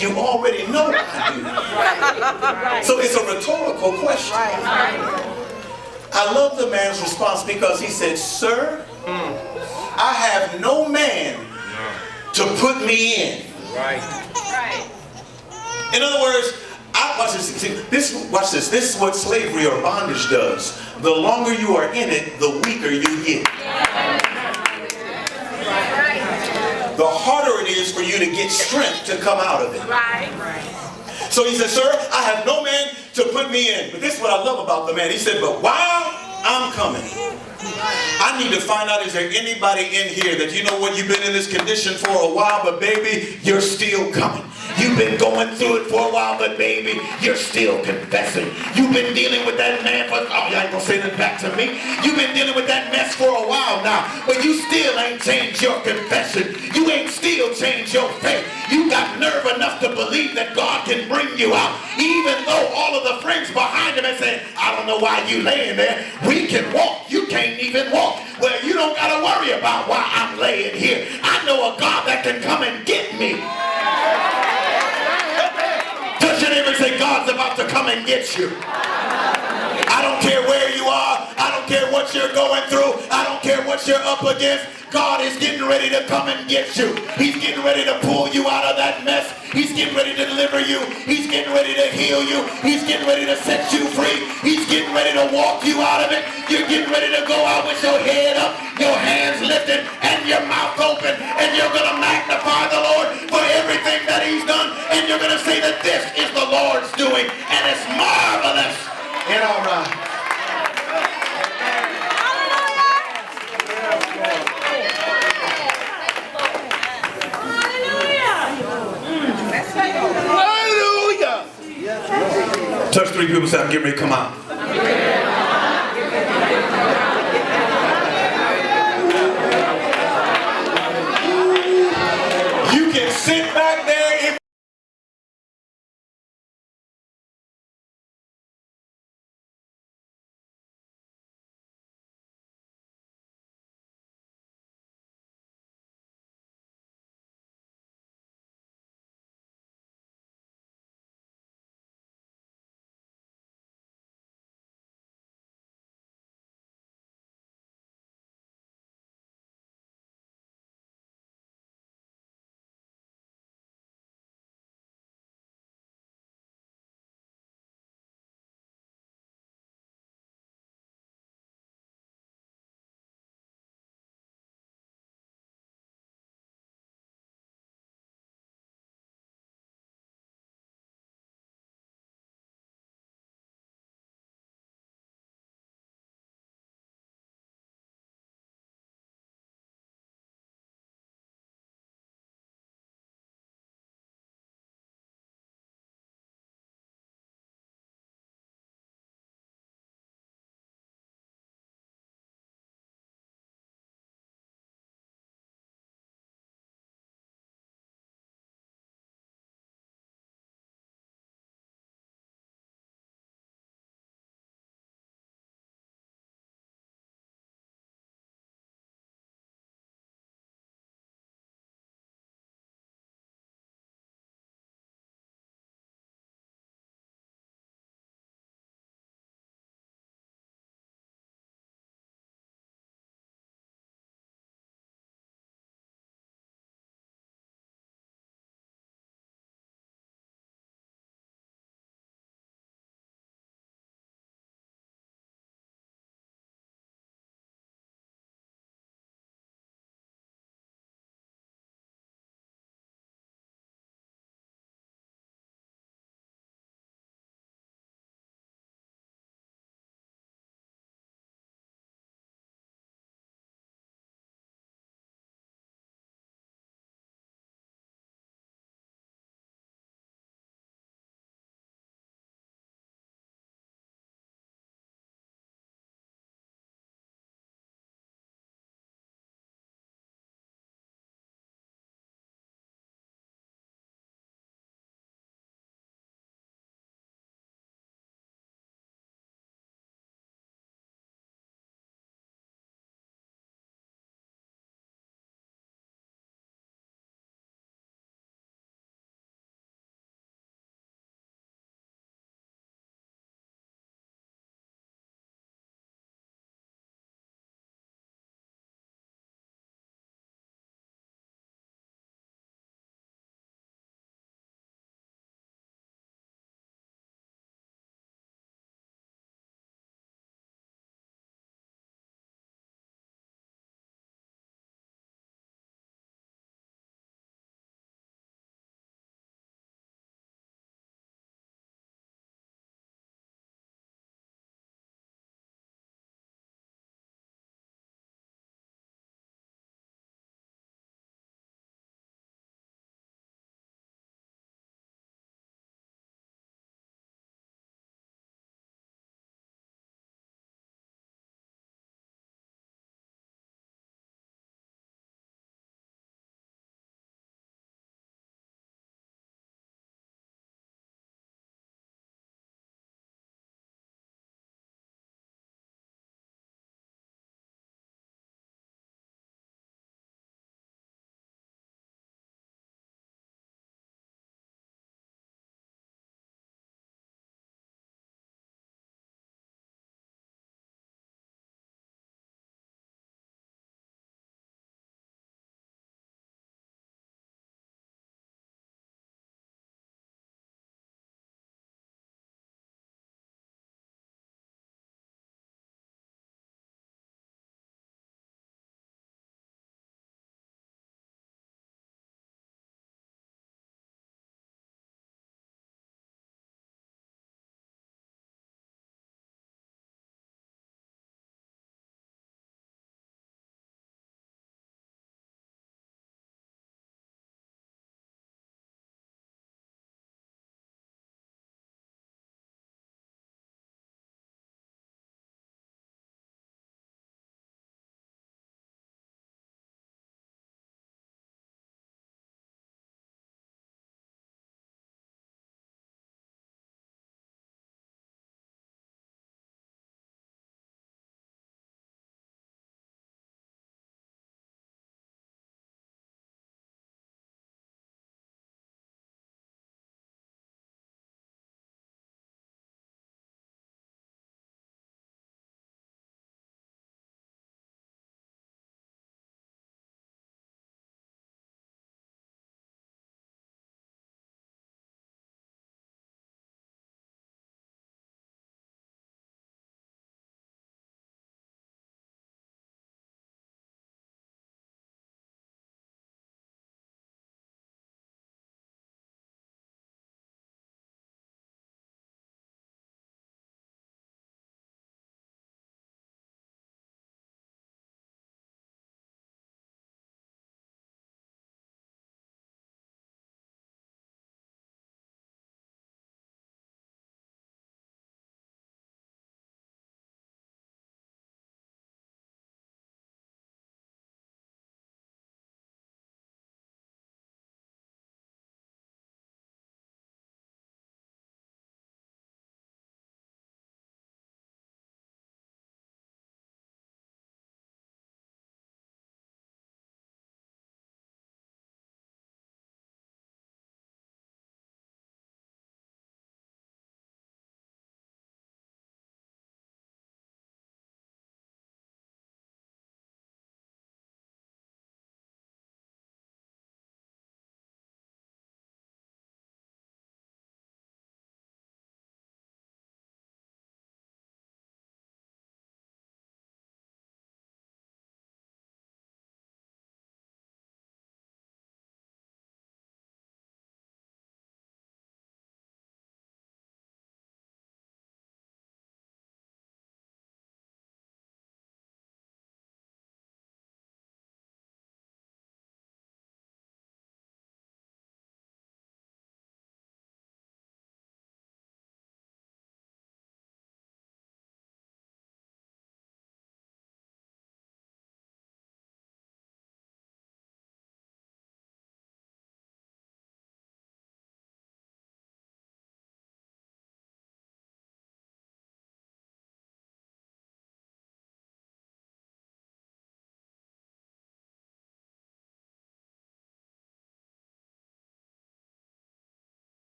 You already know I do. So it's a rhetorical question. I love the man's response because he said, sir, I have no man to put me in. In other words, watch this. This is what slavery or bondage does. The longer you are in it, the weaker you get. The harder it is for you to get strength to come out of it. So he said, sir, I have no man to put me in. But this is what I love about the man. He said, but while I'm coming, I need to find out, is there anybody in here that, you know what, you've been in this condition for a while, but baby, you're still coming. You've been going through it for a while, but baby, you're still confessing. You've been dealing with that man for, oh, y'all ain't gonna say that back to me. You've been dealing with that mess for a while now, but you still ain't changed your confession. You ain't still changed your faith. You got nerve enough to believe that God can bring you out, even though all of the friends behind him are saying, I don't know why you laying there. We can walk. You can't even walk. Well, you don't got to worry about why I'm laying here. I know a God that can come and get me. Touch your neighbor and say, God's about to come and get you. I don't care where you are. I don't care what you're going through. I don't care what you're up against. God is getting ready to come and get you. He's getting ready to pull you out of that mess. He's getting ready to deliver you. He's getting ready to heal you. He's getting ready to set you free. He's getting ready to walk you out of it. You're getting ready to go out with your head up, your hands lifted, and your mouth open. And you're going to magnify the Lord for everything that he's done. And you're going to say that this is the Lord's doing. And it's marvelous and all right. Touch three people, say, I'm getting ready to come out.